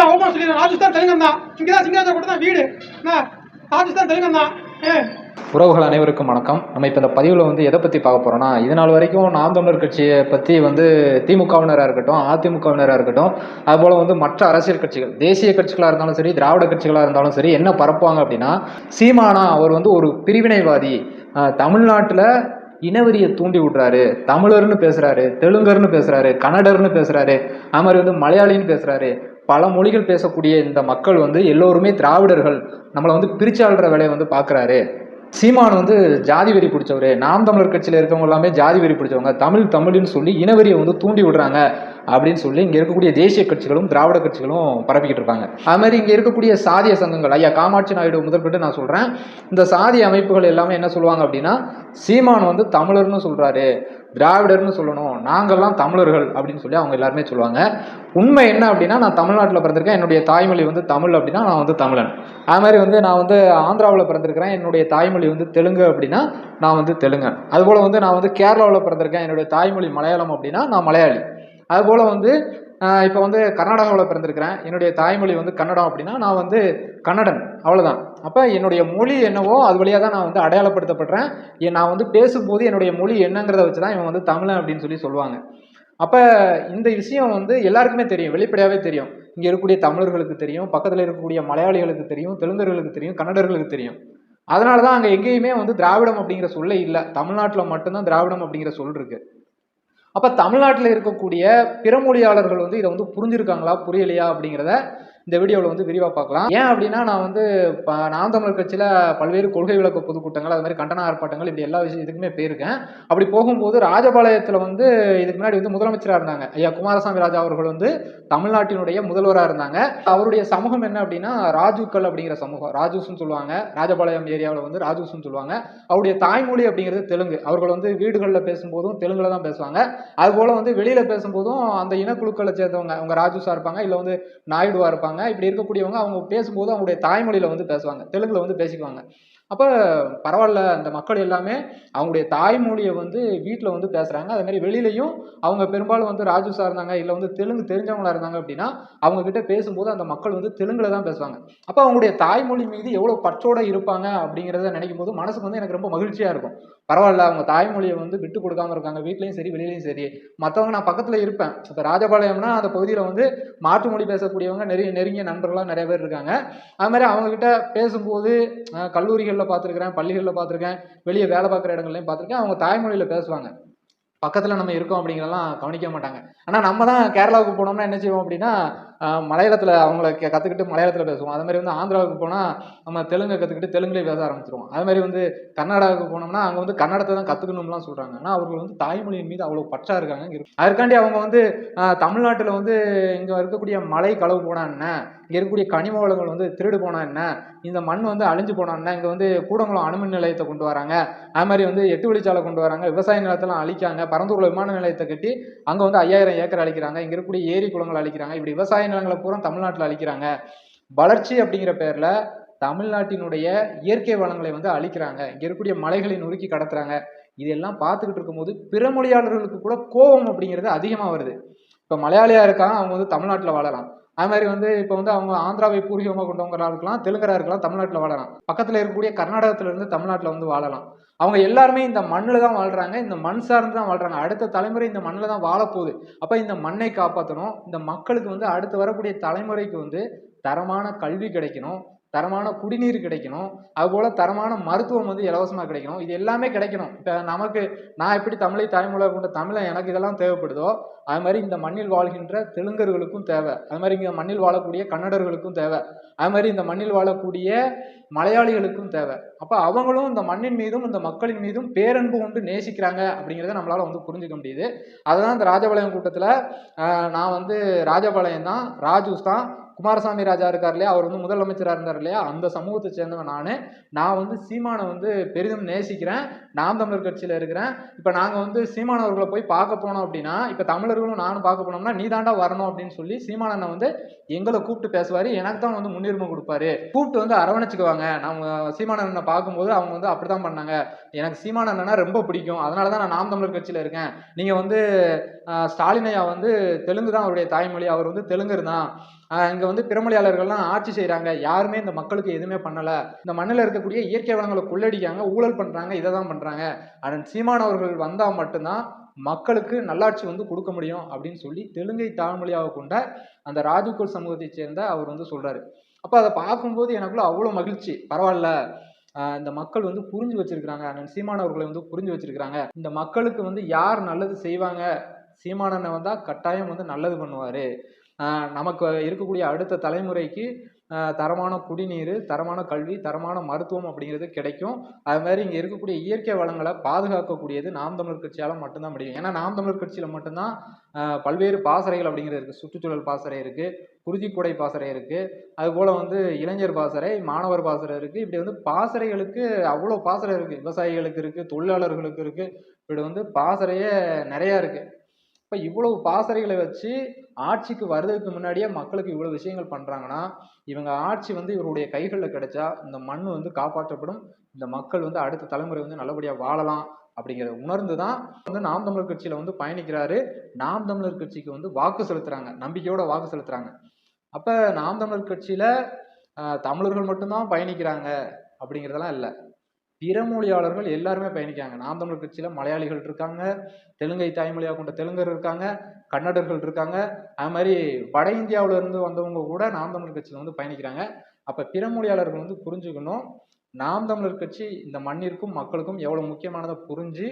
தான் அவமானம் சொல்லி ராஜஸ்தான் தெலுங்கன் தான். இங்கதான் சிங்காச்சா கூட தான் வீடு. ராஜஸ்தான் தெலுங்கன் தான். உறவுகள் அனைவருக்கும் வணக்கம். நம்ம இப்போ இந்த பதிவில் வந்து எதை பற்றி பார்க்க போகிறோம்னா, இது நாள் வரைக்கும் நாம் தமிழர் கட்சியை பற்றி வந்து திமுகவினராக இருக்கட்டும், அதிமுகவினராக இருக்கட்டும், அதுபோல் வந்து மற்ற அரசியல் கட்சிகள், தேசிய கட்சிகளாக இருந்தாலும் சரி, திராவிட கட்சிகளாக இருந்தாலும் சரி, என்ன பரப்புவாங்க அப்படின்னா, சீமானா அவர் வந்து ஒரு பிரிவினைவாதி, தமிழ்நாட்டில் இனவெறியை தூண்டி விடுறாரு, தமிழர்னு பேசுகிறாரு, தெலுங்கர்னு பேசுகிறாரு, கன்னடர்னு பேசுகிறாரு, அது மாதிரி வந்து மலையாளின்னு பேசுகிறாரு, பல மொழிகள் பேசக்கூடிய இந்த மக்கள் வந்து எல்லோருமே திராவிடர்கள், நம்மளை வந்து பிரிச்சாளுற வேலையை வந்து பார்க்குறாரு. சீமான் வந்து ஜாதி வெறி பிடிச்சவரு, நாம் தமிழர் கட்சியில் இருக்கவங்க எல்லாமே ஜாதி வெறி பிடிச்சவங்க, தமிழ்னு சொல்லி இனவெறியை வந்து தூண்டி விடுறாங்க அப்படின்னு சொல்லி இங்கே இருக்கக்கூடிய தேசிய கட்சிகளும் திராவிட கட்சிகளும் பரப்பிக்கிட்டு இருப்பாங்க. அது மாதிரி இங்கே இருக்கக்கூடிய சாதிய சங்கங்கள், ஐயா காமாட்சி நாயுடு முதற்கொண்டு நான் சொல்கிறேன், இந்த சாதிய அமைப்புகள் எல்லாமே என்ன சொல்லுவாங்க அப்படின்னா, சீமான் வந்து தமிழர்னு சொல்கிறாரு, திராவிடர்னு சொல்லணும், நாங்கள்லாம் தமிழர்கள் அப்படின்னு சொல்லி அவங்க எல்லாருமே சொல்லுவாங்க. உண்மை என்ன அப்படின்னா, நான் தமிழ்நாட்டில் பிறந்திருக்கேன், என்னுடைய தாய்மொழி வந்து தமிழ் அப்படின்னா நான் வந்து தமிழன். அது மாதிரி வந்து நான் வந்து ஆந்திராவில் பிறந்திருக்கிறேன், என்னுடைய தாய்மொழி வந்து தெலுங்கு அப்படின்னா நான் வந்து தெலுங்கன். அதுபோல் வந்து நான் வந்து கேரளாவில் பிறந்திருக்கேன், என்னுடைய தாய்மொழி மலையாளம் அப்படின்னா நான் மலையாளி. அதுபோல் வந்து இப்போ வந்து கர்நாடகாவில் பிறந்திருக்கிறேன், என்னுடைய தாய்மொழி வந்து கன்னடம் அப்படின்னா நான் வந்து கன்னடன், அவ்வளோதான். அப்போ என்னுடைய மொழி என்னவோ அது வழியாக தான் நான் வந்து அடையாளப்படுத்தப்படுறேன். நான் வந்து பேசும்போது என்னுடைய மொழி என்னங்கிறத வச்சு தான் இவன் வந்து தமிழன் அப்படின்னு சொல்லி சொல்லுவாங்க. அப்போ இந்த விஷயம் வந்து எல்லாருக்குமே தெரியும், வெளிப்படையாகவே தெரியும். இங்கே இருக்கக்கூடிய தமிழர்களுக்கு தெரியும், பக்கத்தில் இருக்கக்கூடிய மலையாளிகளுக்கு தெரியும், தெலுங்கர்களுக்கு தெரியும், கன்னடர்களுக்கு தெரியும். அதனால தான் அங்கே எங்கேயுமே வந்து திராவிடம் அப்படிங்கிற சொல்லே இல்லை. தமிழ்நாட்டில் மட்டும்தான் திராவிடம் அப்படிங்கிற சொல் இருக்கு. அப்போ தமிழ்நாட்டில் இருக்கக்கூடிய பிற மொழியாளர்கள் வந்து இதை வந்து புரிஞ்சிருக்காங்களா புரியலையா அப்படிங்கிறத இந்த வீடியோவில் வந்து விரிவாக பார்க்கலாம். ஏன் அப்படின்னா, நான் வந்து நாம் தமிழர் கட்சியில் பல்வேறு கொள்கை விளக்க பொதுக்கூட்டங்கள், அது மாதிரி கண்டன ஆர்ப்பாட்டங்கள், இப்படி எல்லா இதுக்குமே போயிருக்கேன். அப்படி போகும்போது ராஜபாளையத்தில் வந்து இதுக்கு முன்னாடி வந்து முதலமைச்சராக இருந்தாங்க ஐயா குமாரசாமி ராஜா அவர்கள் வந்து தமிழ்நாட்டினுடைய முதல்வராக இருந்தாங்க. அவருடைய சமூகம் என்ன அப்படின்னா ராஜுக்கள் அப்படிங்கிற சமூகம், ராஜூஸ்ன்னு சொல்லுவாங்க. ராஜபாளையம் ஏரியாவில் வந்து ராஜூஸ்ன்னு சொல்லுவாங்க. அவருடைய தாய்மொழி அப்படிங்கிறது தெலுங்கு. அவர்கள் வந்து வீடுகளில் பேசும்போதும் தெலுங்குல தான் பேசுவாங்க. அதுபோல் வந்து வெளியில் பேசும்போதும் அந்த இனக்குழுக்களை சேர்ந்தவங்க, அவங்க ராஜூஸாக இருப்பாங்க, இல்லை வந்து நாயுடுவாக இருப்பாங்க. இப்படி இருக்கக்கூடியவங்க அவங்க பேசும்போது அவங்களுடைய தாய்மொழியில வந்து பேசுவாங்க, தெலுங்குல வந்து பேசிக்குவாங்க. அப்போ பரவாயில்ல, அந்த மக்கள் எல்லாமே அவங்களுடைய தாய்மொழியை வந்து வீட்டில் வந்து பேசுகிறாங்க. அதே மாதிரி வெளியிலையும் அவங்க பெரும்பாலும் வந்து ராஜூஸாக இருந்தாங்க, இல்லை வந்து தெலுங்கு தெரிஞ்சவங்களா இருந்தாங்க அப்படின்னா அவங்க கிட்ட பேசும்போது அந்த மக்கள் வந்து தெலுங்குல தான் பேசுவாங்க. அப்போ அவங்களுடைய தாய்மொழி மீது எவ்வளோ பற்றோடு இருப்பாங்க அப்படிங்கிறத நினைக்கும் போது மனசுக்கு வந்து எனக்கு ரொம்ப மகிழ்ச்சியாக இருக்கும். பரவாயில்ல, அவங்க தாய்மொழியை வந்து விட்டு கொடுக்காம இருக்காங்க, வீட்லையும் சரி வெளியிலையும் சரி. மற்றவங்க நான் பக்கத்தில் இருப்பேன், இப்போ ராஜபாளையம்னா அந்த பகுதியில் வந்து மாற்று மொழி பேசக்கூடியவங்க நெருங்கிய நண்பர்களாக நிறைய பேர் இருக்காங்க. அது மாதிரி அவங்கக்கிட்ட பேசும்போது கல்லூரிகளில் பார்த்துருக்கிறேன், பள்ளிகளில் பார்த்துருக்கேன், வெளியே வேலை பார்க்குற இடங்கள்லையும் பார்த்துருக்கேன், அவங்க தாய்மொழியில் பேசுவாங்க. பக்கத்தில் நம்ம இருக்கோம் அப்படிங்கிறதெல்லாம் கவனிக்க மாட்டாங்க. ஆனால் நம்ம தான் கேரளாவுக்கு போனோம்னா என்ன செய்வோம் அப்படின்னா, மலையாளத்தில் அவங்கள கற்றுக்கிட்டு மலையாளத்தில் பேசுவோம். அது மாதிரி வந்து ஆந்திராவுக்கு போனால் நம்ம தெலுங்கை கற்றுக்கிட்டு தெலுங்குலேயே பேச ஆரம்பிச்சிருவோம். அது மாதிரி வந்து கர்நாடகாவுக்கு போனோம்னா அங்கே வந்து கன்னடத்தை தான் கற்றுக்கணும்லாம் சொல்கிறாங்க. ஆனால் அவர்கள் வந்து தாய்மொழியின் மீது அவ்வளோ பற்றா இருக்காங்க. அதற்காண்டி அவங்க வந்து தமிழ்நாட்டில் வந்து இங்கே இருக்கக்கூடிய மலை களவு போனா என்ன, இங்கே இருக்கக்கூடிய கனிம வளங்கள் வந்து திருடு போனா என்ன, இந்த மண் வந்து அழிஞ்சு போனா என்ன, இங்கே வந்து கூடங்குளம் அணுமின் நிலையத்தை கொண்டு வராங்க, அது மாதிரி வந்து 8 வழிச்சாலை கொண்டு வராங்க, விவசாய நிலத்தெல்லாம் அழிக்காங்க, பரந்தூர்ல விமான நிலையத்தை கட்டி அங்கே வந்து 5000 ஏக்கர் அழிக்கிறாங்க, இங்கே இருக்கக்கூடிய ஏரி குளங்கள் அழிக்கிறாங்க, இப்படி விவசாய நிலங்களை பூரா தமிழ்நாட்டில் அழிக்கிறாங்க. வளர்ச்சி அப்படிங்கிற பேரில் தமிழ்நாட்டினுடைய இயற்கை வளங்களை வந்து அழிக்கிறாங்க, இங்கே இருக்கக்கூடிய மலைகளை நொறுக்கி கடத்துறாங்க. இதெல்லாம் பார்த்துக்கிட்டு இருக்கும்போது பிற மொழியாளர்களுக்கு கூட கோபம் அப்படிங்கிறது அதிகமாக வருது. இப்போ மலையாளியாக இருக்காங்க, அவங்க வந்து தமிழ்நாட்டில் வாழலாம். அது மாதிரி வந்து இப்போ வந்து அவங்க ஆந்திராவை பூர்வீகமாக கொண்டவங்களா இருக்கலாம், தெலுங்கராக இருக்கலாம், தமிழ்நாட்டில் வாழலாம். பக்கத்தில் இருக்கக்கூடிய கர்நாடகத்திலிருந்து தமிழ்நாட்டில் வந்து வாழலாம். அவங்க எல்லாருமே இந்த மண்ணில் தான் வாழ்கிறாங்க, இந்த மண் சார்ந்து தான் வாழ்கிறாங்க. அடுத்த தலைமுறை இந்த மண்ணில் தான் வாழப்போகுது. அப்போ இந்த மண்ணை காப்பாற்றணும், இந்த மக்களுக்கு வந்து அடுத்து வரக்கூடிய தலைமுறைக்கு வந்து தரமான கல்வி கிடைக்கணும், தரமான குடிநீர் கிடைக்கணும், அதுபோல் தரமான மருத்துவம் வந்து இலவசமாக கிடைக்கணும். இது எல்லாமே கிடைக்கணும். இப்போ நமக்கு நான் எப்படி தமிழை தாய்மொழியாக கொண்ட தமிழை எனக்கு இதெல்லாம் தேவைப்படுதோ, அது மாதிரி இந்த மண்ணில் வாழ்கின்ற தெலுங்கர்களுக்கும் தேவை, அது மாதிரி இங்கே மண்ணில் வாழக்கூடிய கன்னடர்களுக்கும் தேவை, அது மாதிரி இந்த மண்ணில் வாழக்கூடிய மலையாளிகளுக்கும் தேவை. அப்போ அவங்களும் இந்த மண்ணின் மீதும் இந்த மக்களின் மீதும் பேரன்பு கொண்டு நேசிக்கிறாங்க அப்படிங்கிறத நம்மளால் வந்து புரிஞ்சுக்க முடியுது. அதுதான் இந்த ராஜபாளையம் கூட்டத்தில் நான் வந்து ராஜபாளையம் தான், ராஜூஸ் தான், குமாரசாமி ராஜா இருக்கார் இல்லையா, அவர் வந்து முதலமைச்சராக இருந்தார் இல்லையா, அந்த சமூகத்தை சேர்ந்தவன் நான் வந்து சீமானை வந்து பெரிதும் நேசிக்கிறேன், நாம் தமிழர் கட்சியில் இருக்கிறேன். இப்போ நாங்கள் வந்து சீமான் அவர்களை போய் பார்க்க போனோம் அப்படின்னா, இப்போ தமிழர்களும் நானும் பார்க்க போனோம்னா நீ தாண்டா வரணும் அப்படின்னு சொல்லி சீமானனை வந்து எங்களை கூப்பிட்டு பேசுவார், எனக்கு தான் வந்து முன்னுரிமை கொடுப்பாரு, கூப்பிட்டு வந்து அரவணைச்சுக்குவாங்க. நம்ம சீமானண்ணனை பார்க்கும்போது அவங்க வந்து அப்படி தான் பண்ணாங்க, எனக்கு சீமானண்ணனா ரொம்ப பிடிக்கும், அதனால தான் நான் நாம் தமிழர் கட்சியில் இருக்கேன். நீங்கள் வந்து ஸ்டாலினையா வந்து தெலுங்கு தான் அவருடைய தாய்மொழி, அவர் வந்து தெலுங்கர் தான், இங்கே வந்து பிறமொழியாளர்கள்லாம் ஆட்சி செய்கிறாங்க, யாருமே இந்த மக்களுக்கு எதுவுமே பண்ணலை, இந்த மண்ணில் இருக்கக்கூடிய இயற்கை வளங்களை கொள்ளடிக்காங்க, ஊழல் பண்ணுறாங்க, இதை தான் பண்ணுறாங்க, அண்ணன் சீமான் அவர்கள் வந்தால் மட்டும்தான் மக்களுக்கு நல்லாட்சி வந்து கொடுக்க முடியும் அப்படின்னு சொல்லி தெலுங்கை தாய்மொழியாக கொண்ட அந்த ராஜுக்கோல் சமூகத்தை சேர்ந்த அவர் வந்து சொல்றாரு. அப்போ அதை பார்க்கும்போது எனக்குள்ள அவ்வளோ மகிழ்ச்சி. பரவாயில்ல, இந்த மக்கள் வந்து புரிஞ்சு வச்சிருக்கிறாங்க, அண்ணன் சீமான் அவர்களை வந்து புரிஞ்சு வச்சிருக்கிறாங்க, இந்த மக்களுக்கு வந்து யார் நல்லது செய்வாங்க, சீமானனை வந்தா கட்டாயம் வந்து நல்லது பண்ணுவாரு, நமக்கு இருக்கக்கூடிய அடுத்த தலைமுறைக்கு தரமான குடிநீர், தரமான கல்வி, தரமான மருத்துவம் அப்படிங்கிறது கிடைக்கும். அது மாதிரி இங்கே இருக்கக்கூடிய இயற்கை வளங்களை பாதுகாக்கக்கூடியது நாம் தமிழர் கட்சியால் மட்டும்தான் முடியும். ஏன்னா நாம் தமிழர் கட்சியில் மட்டும்தான் பல்வேறு பாசறைகள் அப்படிங்கிறது இருக்குது. சுற்றுச்சூழல் பாசறை இருக்குது, குருதிக்குடை பாசறை இருக்குது, அதுபோல் வந்து இளைஞர் பாசறை, மாணவர் பாசறை இருக்குது. இப்படி வந்து பாசறைகளுக்கு அவ்வளோ பாசறை இருக்குது. விவசாயிகளுக்கு இருக்குது, தொழிலாளர்களுக்கு இருக்குது, இப்படி வந்து பாசறையே நிறையா இருக்குது. இப்போ இவ்வளவு பாசறைகளை வச்சு ஆட்சிக்கு வர்றதுக்கு முன்னாடியே மக்களுக்கு இவ்வளவு விஷயங்கள் பண்ணுறாங்கன்னா, இவங்க ஆட்சி வந்து இவருடைய கைகளில் கிடைச்சா இந்த மண் வந்து காப்பாற்றப்படும், இந்த மக்கள் வந்து அடுத்த தலைமுறை வந்து நல்லபடியாக வாழலாம் அப்படிங்கிறத உணர்ந்து தான் வந்து நாம் தமிழர் கட்சியில் வந்து பயணிக்கிறாரு. நாம் தமிழர் கட்சிக்கு வந்து வாக்கு செலுத்துறாங்க, நம்பிக்கையோட வாக்கு செலுத்துறாங்க. அப்போ நாம் தமிழர் கட்சியில் தமிழர்கள் மட்டும்தான் பயணிக்கிறாங்க அப்படிங்கிறதெல்லாம் இல்லை, பிறமொழியாளர்கள் எல்லாருமே பயணிக்காங்க. நாம் தமிழர் கட்சியில் மலையாளிகள் இருக்காங்க, தெலுங்கை தாய்மொழியாக கொண்ட தெலுங்கர் இருக்காங்க, கன்னடர்கள் இருக்காங்க, அது மாதிரி வட இந்தியாவில இருந்து வந்தவங்க கூட நாம் தமிழர் கட்சியில் வந்து பயணிக்கிறாங்க. அப்போ பிறமொழியாளர்கள் வந்து புரிஞ்சுக்கணும், நாம் தமிழர் கட்சி இந்த மண்ணிற்கும் மக்களுக்கும் எவ்வளோ முக்கியமானதை புரிஞ்சு,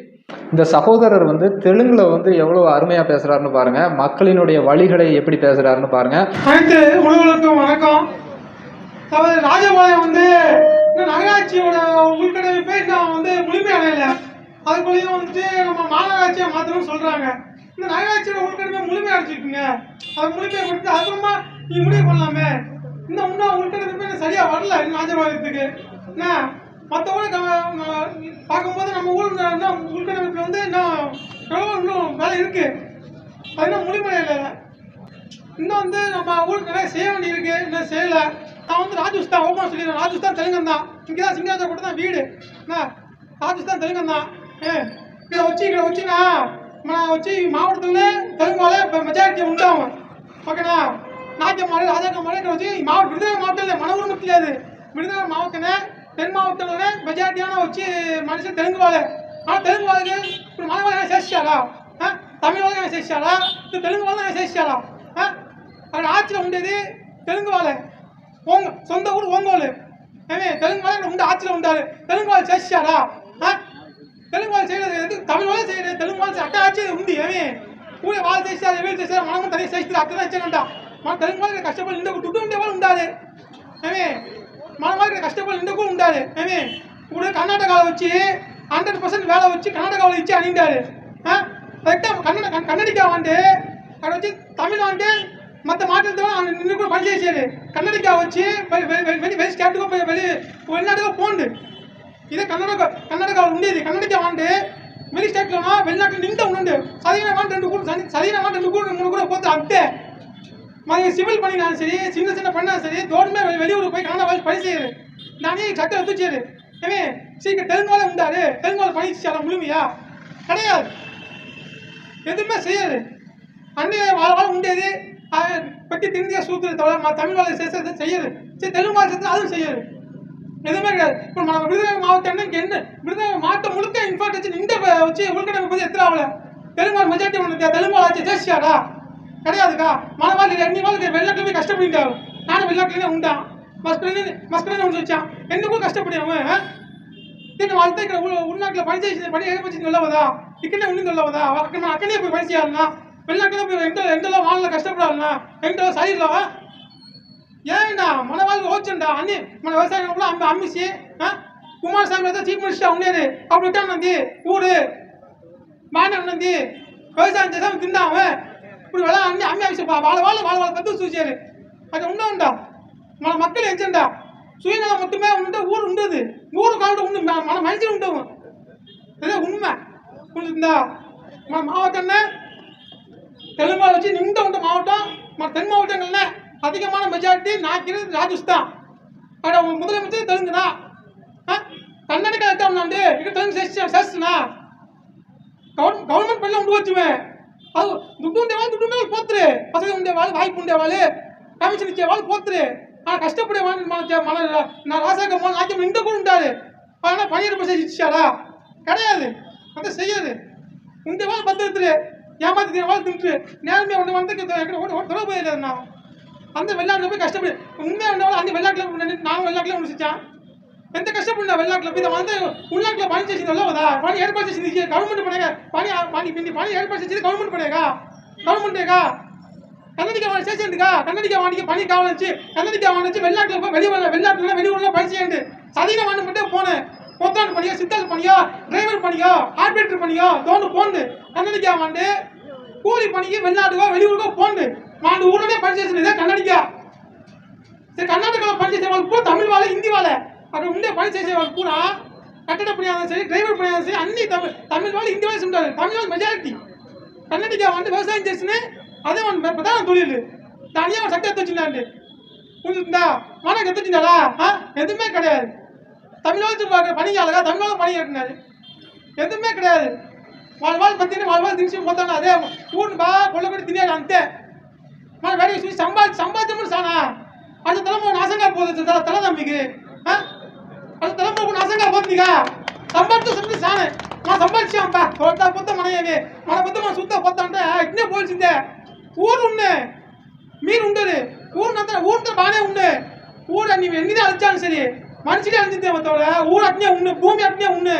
இந்த சகோதரர் வந்து தெலுங்குல வந்து எவ்வளோ அருமையாக பேசுகிறாருன்னு பாருங்க, மக்களினுடைய வழிகளை எப்படி பேசுகிறாருன்னு பாருங்க. அனைத்து உறவுகளுக்கும் வணக்கம். ராஜபாளையம் வந்து நகராட்சியோட உள்கட்டமைப்பை இன்னும் வந்து முழுமையடையல, அதுக்குள்ளேயும் வந்துட்டு நம்ம மாநகராட்சியை மாற்றணும்னு சொல்றாங்க. இந்த நகராட்சியோட உள்கட்டமைப்பை முழுமையை அடைச்சிருக்குங்க, அதை முழுமையை கொடுத்து அதுக்கப்புறமா நீங்க முடிவு பண்ணலாமே. இன்னும் உள்கட்டமைப்பை சரியா வரல இன்னும் ராஜபாளையத்துக்கு. என்ன மற்றவங்க பார்க்கும்போது நம்ம உள்கட்டமைப்பு வந்து இன்னும் வேலை இருக்கு, அது இன்னும் முழுமையடையல. இன்னும் வந்து நம்ம ஊருக்கு நிறைய செய்ய வேண்டியிருக்கு, இன்னும் செய்யலை. நான் வந்து ராஜஸ்தான் ஓப்பனாக சொல்லிடுறேன், ராஜஸ்தான் தெலுங்கன் தான், இங்கே தான் சிங்காஜா கூட தான் வீடு, ராஜஸ்தான் தெலுங்கன் தான். இதை வச்சுனா நான் வச்சு மாவட்டத்தில் தெலுங்கால இப்போ மெஜாரிட்டி உண்டாகும். ஓகேண்ணா, நாட்டியமாறு ராஜாக்கமாறு இதை வச்சு விருதுநகர் மாவட்டம் இல்லை, மனவூர் மட்டும் அது விருதுநகர் மாவட்டம்னே தென் மாவட்டத்தில் மெஜாரிட்டியான வச்சு மனுஷன் தெலுங்கு வாழை. ஆனால் தெலுங்கு வாழைக்கு இப்போ மனவாழை சேர்ச்சிச்சாரா, தமிழ் வாழை சேர்ச்சிச்சாரா, இது தெலுங்கு வாழை சேர்ச்சிச்சாரா? அது ஆட்சியில் உண்டது தெலுங்கு வாழை, சொந்த ஊர் ஓங்கோல், தெலுங்கு வாழை உண்டு ஆட்சியில் உண்டாரு, தெலுங்கு வாழை சேர்ச்சிச்சாரா? தெலுங்கு வாழை செய்யறது தமிழ் வாழை செய்யறது, தெலுங்கு வாழை அட்டை ஆட்சி உண்டு, ஊழ வாழை சேர்ச்சாரு, வீடு சேர்ச்சாரு, மனமும் தனியாக சேர்த்து அட்டை தான் வச்சுக்கண்டா. தெலுங்கு வாழை கஷ்டப்பட்டு இந்த துட்டு உண்டே வாழை உண்டாரு, மனவாழை கஷ்டப்பட்டு இந்த கூட உண்டாரு. கூட கர்நாடகாவில் வச்சு 100% வேலை வச்சு கர்நாடகாவில் வச்சு அணிந்தாரு. கன்னடிக்கா வந்து அதை வச்சு தமிழ் வந்து மற்ற மாற்றத்தோட நின்று கூட பணி செய்யாது. கன்னடிக்கா வச்சு வெளி ஸ்டேட்டுக்கோ வெளிநாட்டுக்கோ போண்டு. இதே கர்நாடகாவில் உண்டு, கன்னடிக்கா வந்து வெளி ஸ்டேட்லனா வெளிநாட்டில் நின்று உண்டு. சதவீதம் 2 கூட 3 கூட போட்டு அட்டை சிவில் பண்ணினாலும் சரி, சின்ன பண்ணாலும் சரி, தோட்டமே வெளியூருக்கு போய் கன்னடா பணி செய்யுது. நானே சட்டை எடுத்துச்சாரு. சீக்கிரம் தெலுங்கால உண்டாரு, தெலுங்கால பணிச்சாலும் முழுமையா கிடையாது, எதுவுமே செய்யாது. அன்னைய வாழ உண்டது பற்றி திருந்தியா சூத்திர தவிர தமிழ் வாழை செய்யுது, சரி தெலுங்கு வாழை சேர்த்து அதுவும் செய்யாது, எதுவுமே கிடையாது. இப்போ நம்ம விருதுநகர் மாவட்டம் என்ன விருதுநகர் மாவட்டம் முழுக்க இன்ஃபார்மேஷன் இந்த வச்சு உள்கட்டமைப்பு பற்றி எத்தனை ஆகல. தெலுங்கு மெஜாரிட்டி ஒன்று தெலுங்கு ஆட்சி தேசியாரா கிடையாதுக்கா. மனவாழ் ரெண்டு வாழ்க்கை வெளிநாட்டில் போய் கஷ்டப்பட்டாங்க, நானும் வெளிநாட்டிலே உண்டான் மஸ்கலின்னு ஒன்று வச்சான், என்னக்கும் கஷ்டப்படியாம வாழ்க்கை உள்நாட்டில் பணி எழுப்பச்சு நல்லவதா, இக்கனே ஒன்றும் நல்லவதா, அக்கனே போய் பணி செய்யாதுண்ணா, வெளிநாட்டில் போய் எங்கெல்லாம் வாழ்ல கஷ்டப்படாதுண்ணா, எங்கெல்லாம் சரியில்லாவா ஏன்டா மனவாழ்வு ஓச்சுண்டா. அண்ணி మన விவசாயம் அம்மிச்சு குமாரசாமி தான் சீஃப் மினிஸ்டர் உண்டாரு, அப்படி விட்டான் நந்தி ஊரு மாநிலம் நந்தி விவசாயம் செய்யாம திண்டாம இப்படி வேலை அண்ணி அம்மி ஆஃபீஸ் வாழ கற்று சூச்சியாரு. அது உண்டா మన மக்கள் எஞ்சண்டா சுயநலம் மட்டுமே உண்டு, ஊர் உண்டது ஊரு காலத்து உண்டு, மனுஷன் உண்டவும் இதே உண்மை புரிஞ்சுருந்தா. நம்ம மாவட்டம்னா தெலுங்கால வச்சு நின்ற உண்ட மாவட்டம், தென் மாவட்டங்கள்ல அதிகமான மெஜாரிட்டி நான் இருக்கிறது ராஜஸ்தான். ஆனால் முதலமைச்சர் தெலுங்கு தான். கர்நாடகா எடுத்தோம்னாண்டு ఇక్కడ తెలంగాణ చేస్తున్నా గవర్నమెంట్ పనిలో ఉండవచ్చుమే. అది దుడ్డు ఉండేవాళ్ళు దుడ్డు ఉండే పోతురే, పసగా ఉండేవాళ్ళు వాయిపు ఉండేవాళ్ళు కమిషన్ ఇచ్చేవాళ్ళు పోతురే. కష్టపడేవాళ్ళు మన నా రాసాక నాకేం ఇంట్లో కూడా ఉంటారు. ஆனால் 12% ఇచ్చారా? கிடையாது. அதை செய்யாது. ఉండేవాళ్ళు பத்திரத்துரு ஏமாத்தி தினவாళ్ళు தின்ட்டு நேர்மையாக ஒன்று வந்து தொடர்பு இல்லைண்ணா. அந்த வெளிநாட்டில் போய் கஷ்டப்படு உண்மையாக ఉండేవాళ్ళు அந்த வெளிநாட்டில் நான் வெளிநாட்டில் முடிச்சிச்சான். ఎంత కష్టపడినా వెళ్ళాట్ల మీద అంటే ఉళ్ళాట్ల పని చేసింది వెళ్ళవదా? పని ఏర్పాటు చేసింది గవర్నమెంట్ పడేగా. పని ఏర్పాటు చేసింది గవర్నమెంట్ పడేగా, గవర్నమెంటేగా. కన్నడిగా వాడు చేసేందుగా కన్నడిగా వాడికి పని కావాలని కన్నడిగా వాడి వచ్చి వెళ్ళాట్ల வெளிநாட்டில் வெளியூரில் பணி செய்யண்டு சதின வாண்டு மட்டும் போனேன். கொத்தாண்டு பணியோ சித்தாள் பணியோ டிரைவர் பணியோ ஆர்பிட்டர் பணியோ தோண்டு போண்டு கன்னடிக்கா வாண்டு கூலி பணிக்கு வெளிநாட்டுக்கோ வெளியூருக்கோ போண்டு வாண்டு ஊருடனே பணி చేసింది కన్నడిగా. சரி கர்நாடகாவில் பணி చేసే వాళ్ళు కూడా தமிழ் వాళ్ళ హిందీ వాళ్ళ అక్కడ ఉండే పని చేసే వాళ్ళు కూడా కట్టడ పని అయినా సరే డ్రైవర్ పని అయినా సరే అన్ని తమిళ వాళ్ళు హిందీ వాళ్ళు ఉంటారు. తమిళ వాళ్ళు మెజారిటీ. కన్నడిగా வந்து விவசாயம் చేసిన అదే మన ప్రధాన தொழில். தனியாக ஒரு சட்டை எடுத்து வச்சுருந்தாண்டு புரிஞ்சுருந்தா மனம் எடுத்துச்சுங்களா? எதுவுமே கிடையாது. தமிழ்நாடு பணியாளர்கள் தமிழ்நாடு பணி கட்டினாரு எதுவுமே கிடையாது. వాళ్ళ பார்த்தீங்கன்னா వాళ్ళ దించి పోతాను అదే ఊరిని బాగా కొల్లగొట్టి తినేది అంతే. మన వేరే చూసి సంపాదించమని సానా అది తలము నాశంగా పోతుంది తలదమ్మికి. అది తలము నాశంగా పోతుందిగా సంపాదించు సానే మా సంపాదించాంపా పోతా పోతా మనయేది మన పొద్దు మనం చూద్దా పోతా అంటే ఇట్నే పోల్సిందే. ఊరు ఉండే మీరు ఉండరు ఊరినంతా ఊరితో బాగానే ఉండే ఊరు నీవు ఎన్నిదే అలిచాను సరే మనిషినే అలిచిందే మొత్తం ఊరు అట్నే ఉండే భూమి అట్నే ఉండే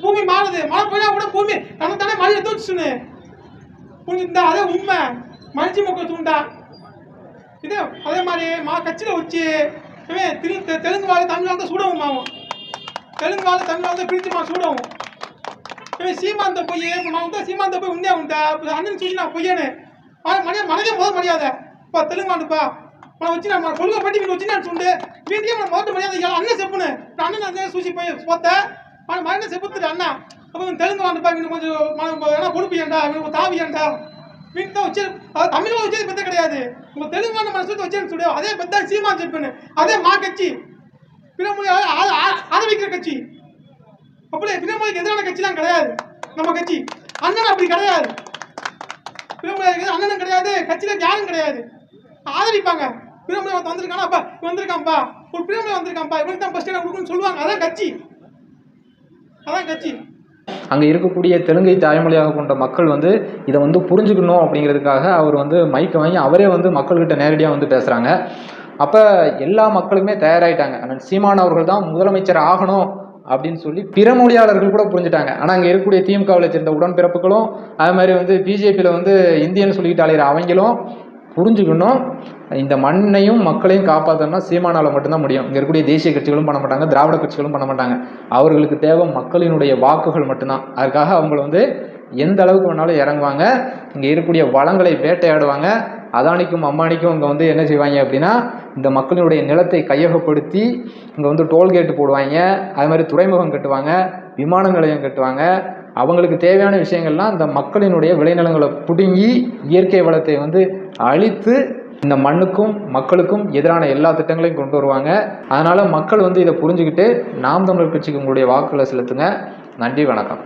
భూమి మారదు మழை போனா கூட భూమి తనతనే మళ్ళీ எடுத்து வச்சுன்னு புரிஞ்சுதா? అదే உண்மை. மனுஷி మొక్క చూంటా ఇదే అదే మరి మా కచ్చిలో వచ్చి తెలుగు వాళ్ళు తమిళ వాళ్ళతో చూడము. మాము తెలుగు వాళ్ళు తమిళ వాళ్ళతో పిలిచి మా చూడము. సీమాంతో పోయి మాతో సీమాంతో పోయి ఉండే ఉంటా అన్నని చూసి నా పొయ్యాను మనకే మొదటి మర్యాద తెలుగు వాడుపా మనం వచ్చిన మన కొడుకు బట్టి మీరు వచ్చినట్టు ఉండే వీటికి మనం మొదటి మర్యాద ఇవ్వాలి అన్నీ చెప్పునే అన్న అదే చూసి పోయి పోతే మన మరణ చెప్పుతుంది అన్న అప్పుడు తెలుగు వాడుపా మీరు కొంచెం మనం ఏమైనా పొడిపియండా మీరు తావియండా వీటితో వచ్చే తమిళ వచ్చేది పెద్ద கிடையாது. உங்க తెలుగు వాడిని మన చూసి వచ్చేది చూడే అదే పెద్ద సీమా చెప్పాను. అదే మా కచ్చి பிறமொழி ஆதரிக்கிற கட்சி. அப்படியே பிறமொழிக்கு எதிரான கட்சிலாம் கிடையாது நம்ம கட்சி. அண்ணன் அப்படி கிடையாது. பிறமொழி அண்ணனும் கிடையாது கட்சியில யாரும் கிடையாது. ஆதரிப்பாங்க. பிறமொழி வந்திருக்கானா அப்பா வந்திருக்கான்ப்பா ஒரு பிறமொழி வந்திருக்கான்ப்பா இவனுக்கு தான் ஃபர்ஸ்ட் இடம் கொடுக்குன்னு சொல்லுவாங்க. அதான் கட்சி. அதான் கட்சி. அங்கே இருக்கக்கூடிய தெலுங்கை தாய்மொழியாக கொண்ட மக்கள் வந்து இதை வந்து புரிஞ்சுக்கணும் அப்படிங்கிறதுக்காக அவர் வந்து மைக்கை வாங்கி அவரே வந்து மக்கள்கிட்ட நேரடியாக வந்து பேசுகிறாங்க. அப்போ எல்லா மக்களுமே தயாராகிட்டாங்க. ஆனால் சீமான் அவர்கள் தான் முதலமைச்சர் ஆகணும் அப்படின்னு சொல்லி பிற மொழியாளர்கள் கூட புரிஞ்சுட்டாங்க. ஆனால் அங்கே இருக்கக்கூடிய திமுகவில் சேர்ந்த உடன்பிறப்புகளும் அது மாதிரி வந்து பிஜேபியில் வந்து இந்தியன்னு சொல்லிக்கிட்டு அலைகிற அவங்களும் புரிஞ்சுக்கணும். இந்த மண்ணையும் மக்களையும் காப்பாற்றணும்னா சீமானால் மட்டும்தான் முடியும். இங்கே இருக்கக்கூடிய தேசிய கட்சிகளும் பண்ண மாட்டாங்க, திராவிட கட்சிகளும் பண்ண மாட்டாங்க. அவர்களுக்கு தேவை மக்களினுடைய வாக்குகள் மட்டும்தான். அதுக்காக அவங்கள வந்து எந்த அளவுக்கு வேணாலும் இறங்குவாங்க. இங்கே இருக்கக்கூடிய வளங்களை வேட்டையாடுவாங்க. அதானிக்கும் அம்பானிக்கும் இங்கே வந்து என்ன செய்வாங்க அப்படின்னா இந்த மக்களினுடைய நிலத்தை கையகப்படுத்தி இங்கே வந்து டோல்கேட்டு போடுவாங்க. அது மாதிரி துறைமுகம் கட்டுவாங்க, விமான நிலையம் கட்டுவாங்க. அவங்களுக்கு தேவையான விஷயங்கள்லாம் இந்த மக்களினுடைய விளைநிலங்களை பிடுங்கி இயற்கை வளத்தை வந்து அழித்து இந்த மண்ணுக்கும் மக்களுக்கும் எதிரான எல்லா திட்டங்களையும் கொண்டு வருவாங்க. அதனால் மக்கள் வந்து இதை புரிஞ்சுக்கிட்டு நாம் தமிழர் கட்சிக்கு உங்களுடைய வாக்குகளை செலுத்துங்க. நன்றி, வணக்கம்.